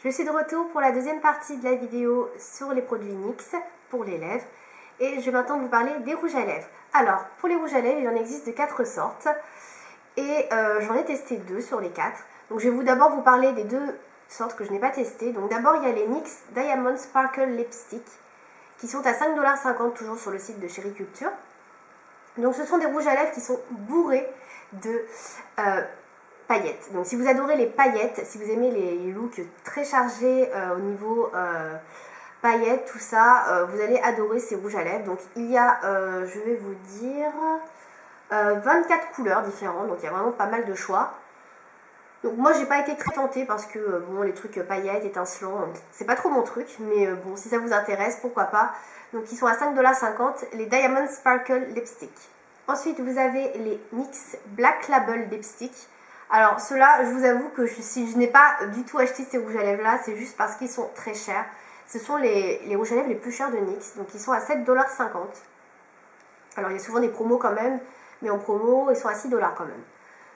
Je suis de retour pour la deuxième partie de la vidéo sur les produits NYX pour les lèvres. Et je vais maintenant vous parler des rouges à lèvres. Alors, pour les rouges à lèvres, il en existe de 4 sortes. Et j'en ai testé 2 sur les 4. Donc je vais d'abord vous parler des 2 sortes que je n'ai pas testées. Donc d'abord, il y a les NYX Diamond Sparkle Lipstick, qui sont à 5,50 $ toujours sur le site de Chérie Culture. Donc ce sont des rouges à lèvres qui sont bourrés de paillettes. Donc si vous adorez les paillettes, si vous aimez les looks très chargés au niveau paillettes, tout ça, vous allez adorer ces rouges à lèvres. Donc il y a, je vais vous dire, 24 couleurs différentes, donc il y a vraiment pas mal de choix. Donc moi j'ai pas été très tentée parce que bon, les trucs paillettes, étincelants, c'est pas trop mon truc, mais bon, si ça vous intéresse, pourquoi pas. Donc ils sont à 5,50 $, les Diamond Sparkle Lipstick. Ensuite vous avez les NYX Black Label Lipstick. Alors ceux-là, je vous avoue que si je n'ai pas du tout acheté ces rouges à lèvres là, c'est juste parce qu'ils sont très chers. Ce sont les rouges à lèvres les plus chers de NYX, donc ils sont à 7,50 $. Alors il y a souvent des promos quand même, mais en promo ils sont à 6 $ quand même.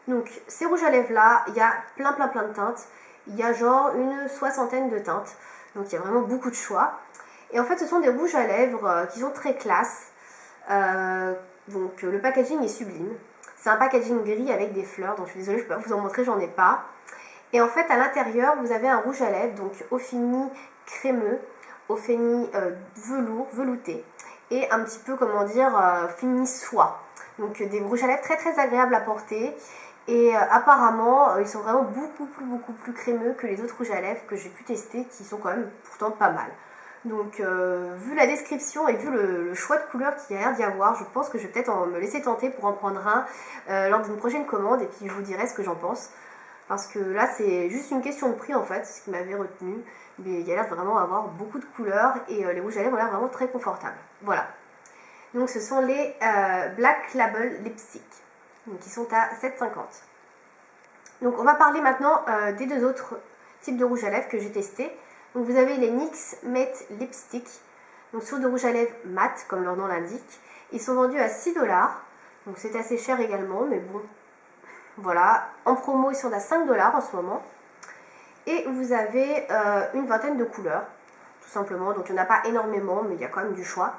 Donc ces rouges à lèvres là, il y a plein de teintes. Il y a genre une soixantaine de teintes. Donc il y a vraiment beaucoup de choix. Et en fait ce sont des rouges à lèvres qui sont très classe. Donc le packaging est sublime. C'est un packaging gris avec des fleurs. Donc je suis désolée, je ne peux pas vous en montrer, j'en ai pas. Et en fait à l'intérieur vous avez un rouge à lèvres, donc au fini crémeux, au fini velours, velouté. Et un petit peu, comment dire, fini soie. Donc des rouges à lèvres très agréables à porter. Et apparemment, ils sont vraiment beaucoup plus crémeux que les autres rouges à lèvres que j'ai pu tester, qui sont quand même pourtant pas mal. Donc, vu la description et vu le choix de couleurs qu'il y a l'air d'y avoir, je pense que je vais peut-être me laisser tenter pour en prendre un lors d'une prochaine commande, et puis je vous dirai ce que j'en pense. Parce que là, c'est juste une question de prix en fait, ce qui m'avait retenu. Mais il y a l'air de vraiment avoir beaucoup de couleurs, et les rouges à lèvres ont l'air vraiment très confortables. Voilà. Donc, ce sont les Black Label Lipstick. Donc ils sont à 7,50 $. Donc on va parler maintenant des 2 autres types de rouges à lèvres que j'ai testés. Donc vous avez les NYX Matte Lipstick. Donc ce sont des rouges à lèvres mat, comme leur nom l'indique. Ils sont vendus à 6 $. Donc c'est assez cher également, mais bon. Voilà. En promo, ils sont à 5 $ en ce moment. Et vous avez une vingtaine de couleurs, tout simplement. Donc il n'y en a pas énormément, mais il y a quand même du choix.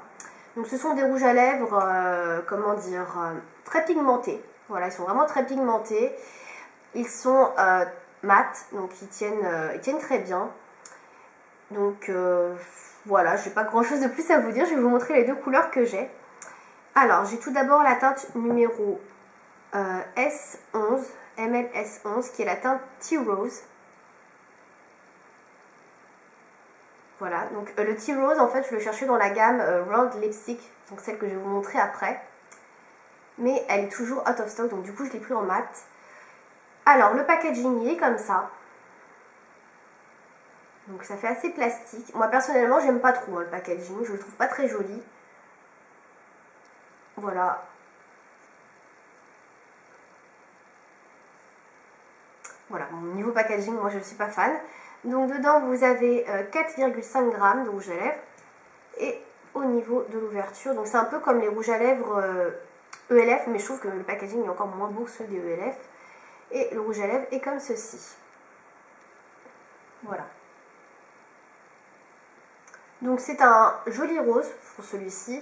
Donc ce sont des rouges à lèvres, comment dire, très pigmentés. Voilà, ils sont vraiment très pigmentés. Ils sont mat, donc ils tiennent très bien. Donc voilà, je n'ai pas grand chose de plus à vous dire. Je vais vous montrer les 2 couleurs que j'ai. Alors, j'ai tout d'abord la teinte numéro S11, MLS11, qui est la teinte Tea Rose. Voilà, donc le Tea Rose, en fait, je le cherchais dans la gamme Round Lipstick, donc celle que je vais vous montrer après. Mais elle est toujours out of stock, donc du coup je l'ai pris en mat. Alors le packaging il est comme ça. Donc ça fait assez plastique. Moi personnellement j'aime pas trop le packaging, je le trouve pas très joli. Voilà. Voilà, bon, niveau packaging moi je ne suis pas fan. Donc dedans vous avez 4,5 g de rouge à lèvres. Et au niveau de l'ouverture, donc c'est un peu comme les rouges à lèvres ELF, mais je trouve que le packaging est encore moins beau que ceux des ELF. Et le rouge à lèvres est comme ceci. Voilà. Donc c'est un joli rose pour celui-ci,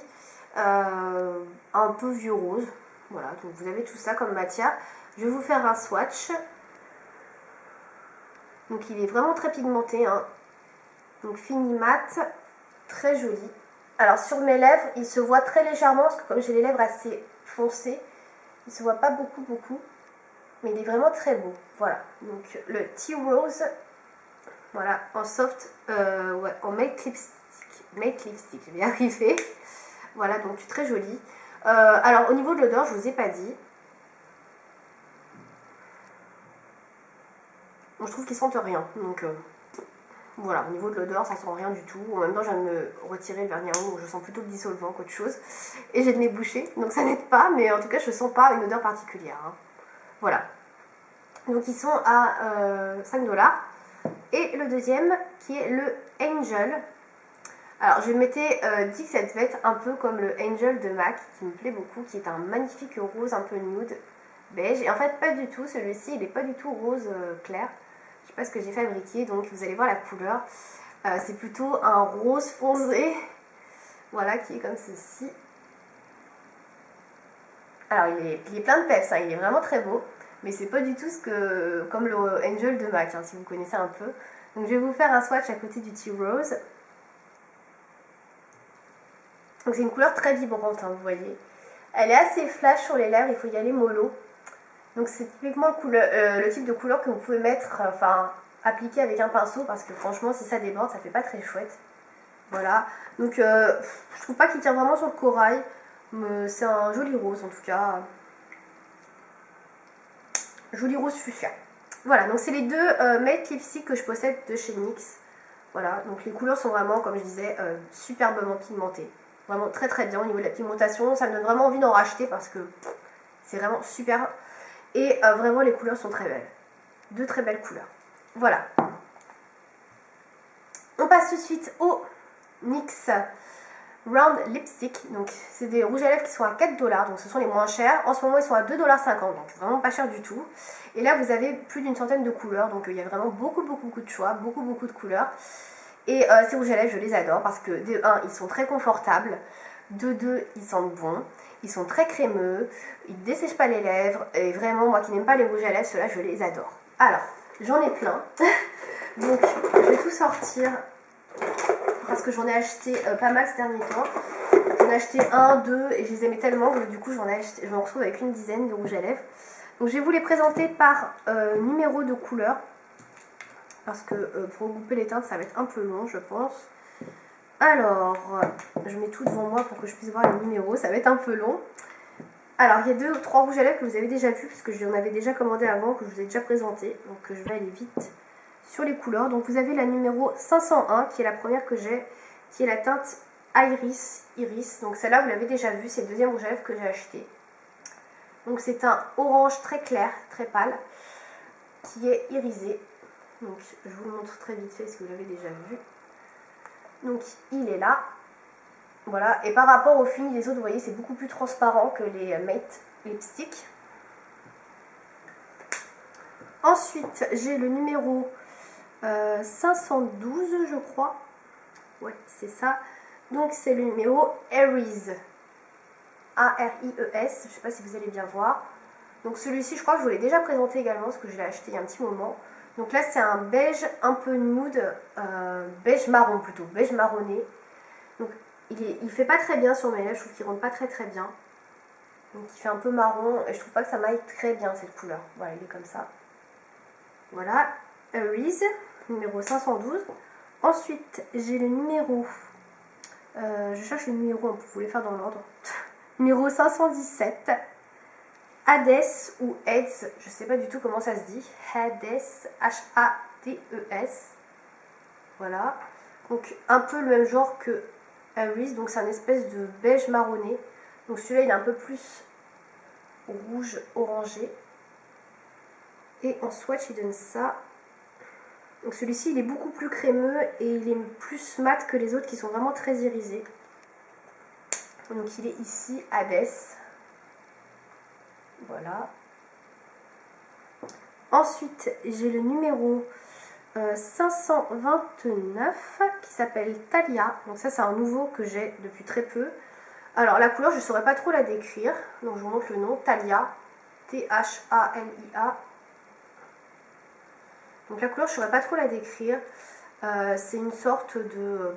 un peu vieux rose. Voilà, donc vous avez tout ça comme matière. Je vais vous faire un swatch. Donc il est vraiment très pigmenté, hein. Donc fini mat, très joli. Alors sur mes lèvres, il se voit très légèrement, parce que comme j'ai les lèvres assez foncées, il ne se voit pas beaucoup. Mais il est vraiment très beau. Voilà, donc le Tea Rose, voilà, en soft, ouais, en Matte Lipstick, je vais y arriver. Voilà, donc très joli. Alors au niveau de l'odeur, je vous ai pas dit. Bon, je trouve qu'ils sentent rien, donc voilà, au niveau de l'odeur, ça sent rien du tout. En même temps, je viens de me retirer le vernis à ongles, je sens plutôt le dissolvant qu'autre chose. Et j'ai le nez bouché, donc ça n'aide pas, mais en tout cas, je ne sens pas une odeur particulière, hein. Voilà. Donc ils sont à 5 $. Et le deuxième, qui est le Angel. Alors je m'étais dit que ça devait être un peu comme le Angel de MAC, qui me plaît beaucoup, qui est un magnifique rose un peu nude, beige. Et en fait, pas du tout, celui-ci, il n'est pas du tout rose clair. Je sais pas ce que j'ai fabriqué, donc vous allez voir la couleur. C'est plutôt un rose foncé, voilà, qui est comme ceci. Alors il est plein de peps, hein, il est vraiment très beau, mais c'est pas du tout comme le Angel de MAC, hein, si vous connaissez un peu. Donc je vais vous faire un swatch à côté du Tea Rose. Donc c'est une couleur très vibrante, hein, vous voyez. Elle est assez flash sur les lèvres, il faut y aller mollo. Donc c'est typiquement le type de couleur que vous pouvez mettre, enfin appliquer avec un pinceau, parce que franchement si ça déborde ça fait pas très chouette. Voilà, donc je trouve pas qu'il tire vraiment sur le corail, mais c'est un joli rose en tout cas. Joli rose fuchsia. Voilà, donc c'est les deux Make Lipstick que je possède de chez NYX. Voilà, donc les couleurs sont vraiment, comme je disais, superbement pigmentées. Vraiment très très bien au niveau de la pigmentation. Ça me donne vraiment envie d'en racheter parce que c'est vraiment super. Et vraiment les couleurs sont très belles. Deux très belles couleurs. Voilà. On passe tout de suite au NYX Round Lipstick. Donc c'est des rouges à lèvres qui sont à 4$. Donc ce sont les moins chers. En ce moment ils sont à 2,50$. Donc vraiment pas cher du tout. Et là vous avez plus d'une centaine de couleurs. Donc il y a vraiment beaucoup de choix. Beaucoup de couleurs. Et ces rouges à lèvres je les adore parce que de 1 ils sont très confortables. De 2 ils sentent bon. Ils sont très crémeux. Ils ne dessèchent pas les lèvres. Et vraiment moi qui n'aime pas les rouges à lèvres, ceux-là je les adore. Alors j'en ai plein. Donc je vais tout sortir. Parce que j'en ai acheté pas mal ces derniers temps. J'en ai acheté 1, 2 et je les aimais tellement que du coup je me retrouve avec une dizaine de rouges à lèvres. Donc je vais vous les présenter par numéro de couleur. Parce que pour regrouper les teintes ça va être un peu long je pense. Alors, je mets tout devant moi pour que je puisse voir les numéros, ça va être un peu long. Alors il y a 2 ou 3 rouges à lèvres que vous avez déjà vus, parce que j'en avais déjà commandé avant, que je vous ai déjà présenté. Donc je vais aller vite sur les couleurs. Donc vous avez la numéro 501 qui est la première que j'ai, qui est la teinte Iris. Donc celle-là vous l'avez déjà vue, c'est le deuxième rouge à lèvres que j'ai acheté. Donc c'est un orange très clair, très pâle, qui est irisé. Donc je vous le montre très vite fait parce que vous l'avez déjà vu. Donc il est là. Voilà, et par rapport au fini des autres, vous voyez, c'est beaucoup plus transparent que les Matte Lipstick. Ensuite, j'ai le numéro 512, je crois. Ouais, c'est ça. Donc, c'est le numéro Aries. A-R-I-E-S. Je ne sais pas si vous allez bien voir. Donc, celui-ci, je crois que je vous l'ai déjà présenté également, parce que je l'ai acheté il y a un petit moment. Donc là, c'est un beige un peu nude, beige marron plutôt, beige marronné. Donc, il fait pas très bien sur mes lèvres, je trouve qu'il rentre pas très bien. Donc il fait un peu marron et je trouve pas que ça m'aille très bien cette couleur. Voilà, il est comme ça. Voilà, Aries, numéro 512. Ensuite, j'ai le numéro, je cherche le numéro, on peut les faire dans l'ordre. Numéro 517, Hades ou Hades, je sais pas du tout comment ça se dit. Hades, H-A-D-E-S. Voilà, donc un peu le même genre que Aries, donc c'est un espèce de beige marronné. Donc celui-là il est un peu plus rouge orangé. Et en swatch il donne ça. Donc celui-ci il est beaucoup plus crémeux et il est plus mat que les autres qui sont vraiment très irisés. Donc il est ici Hades. Voilà. Ensuite j'ai le numéro 529 qui s'appelle Thalia. Donc ça c'est un nouveau que j'ai depuis très peu. Alors la couleur je ne saurais pas trop la décrire. Donc je vous montre le nom. Thalia. T-H-A-L-I-A. Donc la couleur je ne saurais pas trop la décrire. C'est une sorte de...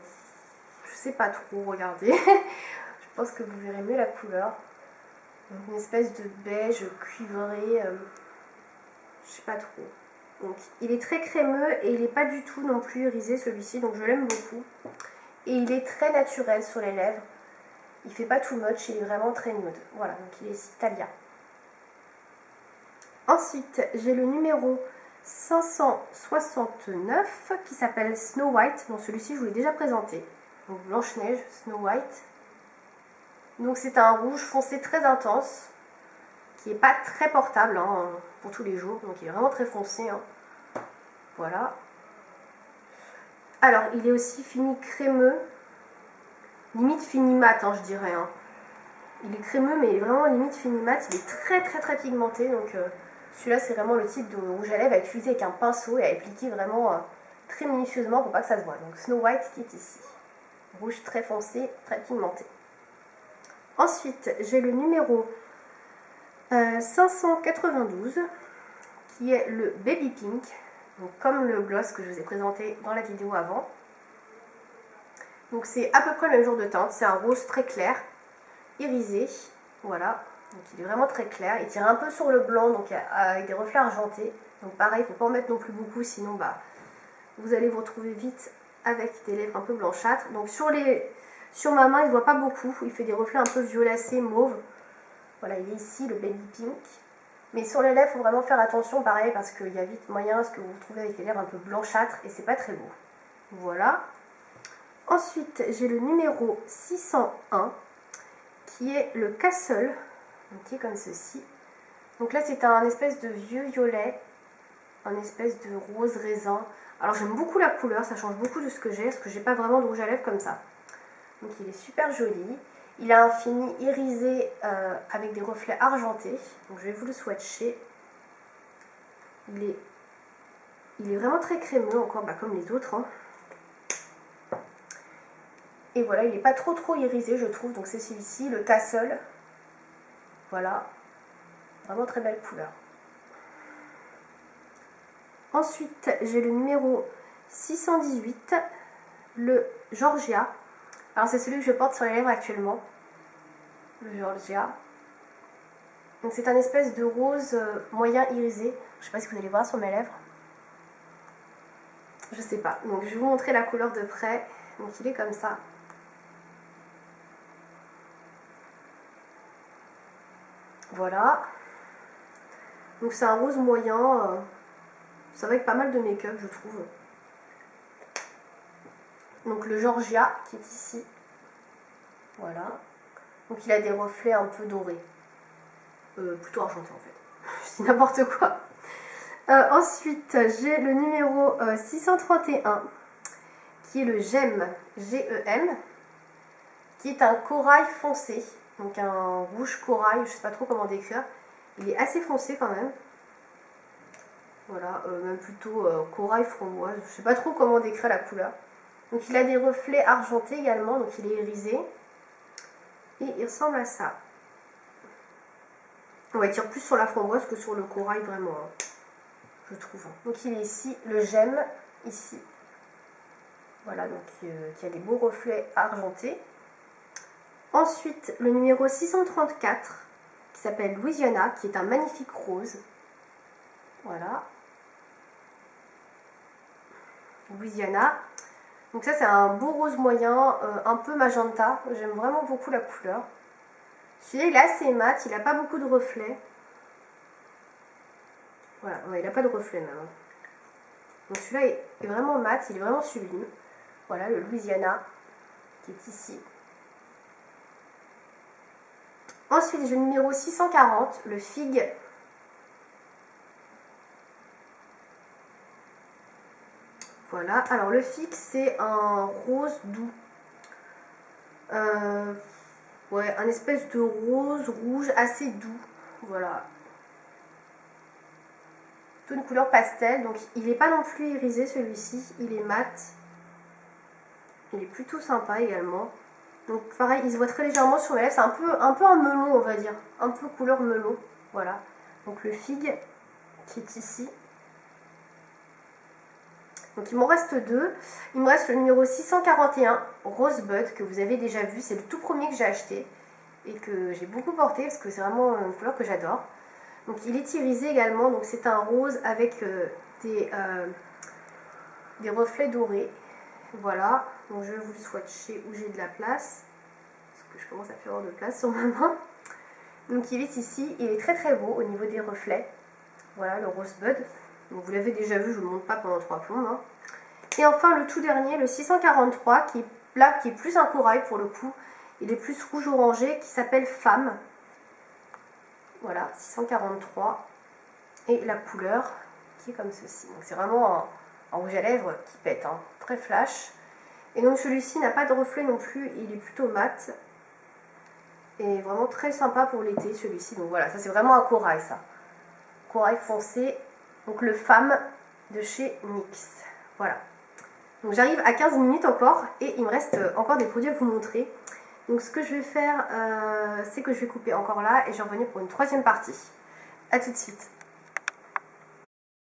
je sais pas trop, regardez. Je pense que vous verrez mieux la couleur. Donc une espèce de beige cuivré. Je sais pas trop. Donc il est très crémeux et il n'est pas du tout non plus irisé celui-ci, donc je l'aime beaucoup. Et il est très naturel sur les lèvres. Il fait pas too much, il est vraiment très nude. Voilà, donc il est ici Thalia. Ensuite, j'ai le numéro 569 qui s'appelle Snow White. Donc celui-ci je vous l'ai déjà présenté. Donc Blanche-Neige, Snow White. Donc c'est un rouge foncé très intense, qui n'est pas très portable hein, pour tous les jours, donc il est vraiment très foncé. Hein. Voilà. Alors, il est aussi fini crémeux, limite fini mat, hein, je dirais. Hein. Il est crémeux, mais il est vraiment limite fini mat. Il est très pigmenté, donc Celui-là, c'est vraiment le type de rouge à lèvres à utiliser avec un pinceau et à appliquer vraiment très minutieusement pour pas que ça se voit. Donc Snow White qui est ici. Rouge très foncé, très pigmenté. Ensuite, j'ai le numéro 592 qui est le Baby Pink. Donc comme le gloss que je vous ai présenté dans la vidéo avant. Donc c'est à peu près le même jour de teinte. C'est un rose très clair, irisé. Voilà. Donc il est vraiment très clair. Il tire un peu sur le blanc, donc avec des reflets argentés. Donc pareil, il ne faut pas en mettre non plus beaucoup, sinon vous allez vous retrouver vite avec des lèvres un peu blanchâtres. Donc sur ma main, il ne voit pas beaucoup. Il fait des reflets un peu violacés, mauve. Voilà, il est ici, le Baby Pink. Mais sur les lèvres, il faut vraiment faire attention, pareil, parce qu'il y a vite moyen que vous vous retrouvez avec les lèvres un peu blanchâtres et c'est pas très beau. Voilà. Ensuite, j'ai le numéro 601 qui est le Castle, donc qui est comme ceci. Donc là, c'est un espèce de vieux violet, un espèce de rose raisin. Alors j'aime beaucoup la couleur, ça change beaucoup de ce que j'ai, parce que j'ai pas vraiment de rouge à lèvres comme ça. Donc il est super joli. Il a un fini irisé avec des reflets argentés. Donc je vais vous le swatcher. Il est vraiment très crémeux encore, comme les autres. Hein. Et voilà, il n'est pas trop irisé, je trouve. Donc c'est celui-ci, le Castle. Voilà. Vraiment très belle couleur. Ensuite, j'ai le numéro 618, le Georgia. Alors c'est celui que je porte sur les lèvres actuellement. Le Georgia. Donc c'est un espèce de rose moyen irisé. Je ne sais pas si vous allez voir sur mes lèvres. Je sais pas. Donc je vais vous montrer la couleur de près. Donc il est comme ça. Voilà. Donc c'est un rose moyen. Ça va avec pas mal de make-up, je trouve. Donc le Georgia qui est ici. Voilà. Donc il a des reflets un peu dorés. Plutôt argentés en fait. Je dis n'importe quoi. Ensuite, j'ai le numéro 631 qui est le Gem, G-E-M, qui est un corail foncé. Donc un rouge corail, je sais pas trop comment décrire. Il est assez foncé quand même. Voilà, même plutôt corail framboise. Je sais pas trop comment décrire la couleur. Donc il a des reflets argentés également, donc il est irisé. Et il ressemble à ça. On va tire plus sur la framboise que sur le corail vraiment, hein, je trouve. Donc il est ici, le Gem, ici. Voilà, donc qui a des beaux reflets argentés. Ensuite, le numéro 634, qui s'appelle Louisiana, qui est un magnifique rose. Voilà. Louisiana. Donc ça, c'est un beau rose moyen, un peu magenta. J'aime vraiment beaucoup la couleur. Celui-là, il est assez mat, il n'a pas beaucoup de reflets. Voilà, ouais, il n'a pas de reflets même. Donc celui-là est vraiment mat, il est vraiment sublime. Voilà, le Louisiana, qui est ici. Ensuite, j'ai le numéro 640, le Fig. Voilà, alors le Fig, c'est un rose doux. Ouais, un espèce de rose rouge assez doux. Voilà. Une couleur pastel, donc il n'est pas non plus irisé celui-ci, il est mat. Il est plutôt sympa également. Donc pareil, il se voit très légèrement sur mes lèvres, c'est un peu un melon on va dire, un peu couleur melon, voilà. Donc le Fig qui est ici. Donc il m'en reste deux. Il me reste le numéro 641, Rosebud, que vous avez déjà vu, c'est le tout premier que j'ai acheté et que j'ai beaucoup porté parce que c'est vraiment une couleur que j'adore. Donc il est irisé également, donc c'est un rose avec des reflets dorés. Voilà, donc je vais vous le swatcher où j'ai de la place, parce que je commence à faire avoir de place sur ma main. Donc il est ici, il est très beau au niveau des reflets. Voilà le Rosebud. Donc vous l'avez déjà vu, je ne vous le montre pas pendant 3 plombes. Hein. Et enfin le tout dernier, le 643, qui est plus un corail pour le coup. Il est plus rouge orangé, qui s'appelle Femme. Voilà, 643. Et la couleur qui est comme ceci. Donc c'est vraiment un rouge à lèvres qui pète, hein, très flash. Et donc celui-ci n'a pas de reflet non plus, il est plutôt mat. Et vraiment très sympa pour l'été celui-ci. Donc voilà, ça c'est vraiment un corail ça. corail foncé, donc le Femme de chez NYX. Voilà. Donc j'arrive à 15 minutes encore et il me reste encore des produits à vous montrer. Donc ce que je vais faire, c'est que je vais couper encore là et je vais revenir pour une troisième partie. A tout de suite.